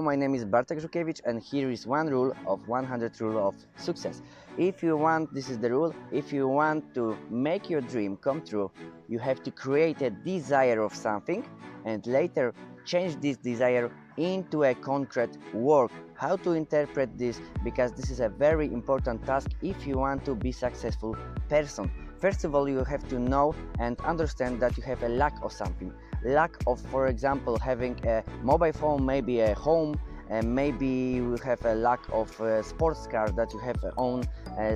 Hello, my name is Bartek Żukiewicz, and here is one rule of 100 rule of success. If you want, this is the rule, if you want to make your dream come true, you have to create a desire of something and later change this desire into a concrete work. How to interpret this? Because this is a very important task if you want to be successful person. First of all, you have to know and understand that you have a lack of something. Lack of, for example, having a mobile phone, maybe a home, and maybe you have a lack of a sports car, that you have a own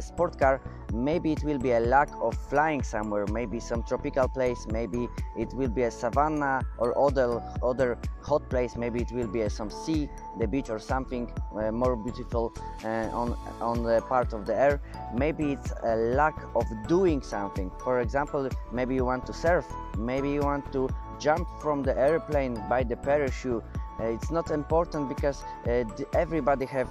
sport car. Maybe it will be a lack of flying somewhere, maybe some tropical place, maybe it will be a savanna or other hot place, maybe it will be some sea, the beach or something more beautiful on the part of the air. Maybe it's a lack of doing something. For example, maybe you want to surf, maybe you want to jump from the airplane by the parachute. It's not important because everybody have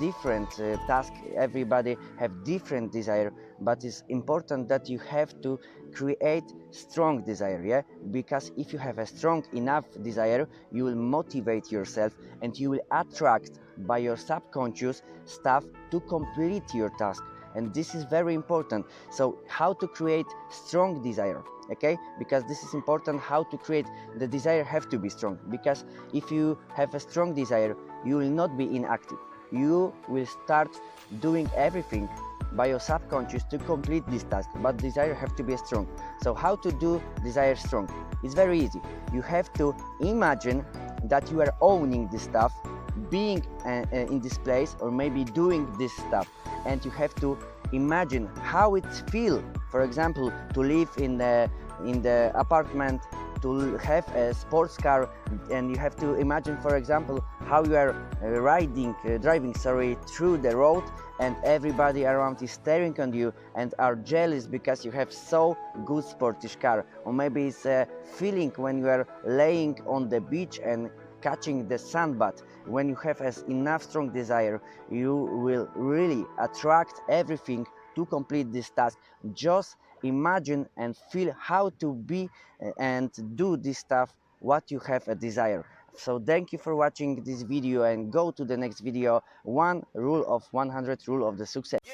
different task, everybody have different desire, but it's important that you have to create strong desire, yeah? Because if you have a strong enough desire, you will motivate yourself and you will attract by your subconscious stuff to complete your task. And this is very important. So how to create strong desire, okay? Because this is important. How to create the desire have to be strong, because if you have a strong desire, you will not be inactive. You will start doing everything by your subconscious to complete this task, but desire have to be strong. So how to do desire strong? It's very easy. You have to imagine that you are owning this stuff, being in this place, or maybe doing this stuff, and you have to imagine how it feels, for example, to live in the apartment, to have a sports car, and you have to imagine, for example, how you are driving through the road, and everybody around is staring on you and are jealous because you have so good sportish car. Or maybe it's a feeling when you are laying on the beach and catching the sun bath. When you have enough strong desire, you will really attract everything to complete this task. Just imagine and feel how to be and do this stuff what you have a desire. So thank you for watching this video, and go to the next video. One rule of 100 rule of the success. Yeah.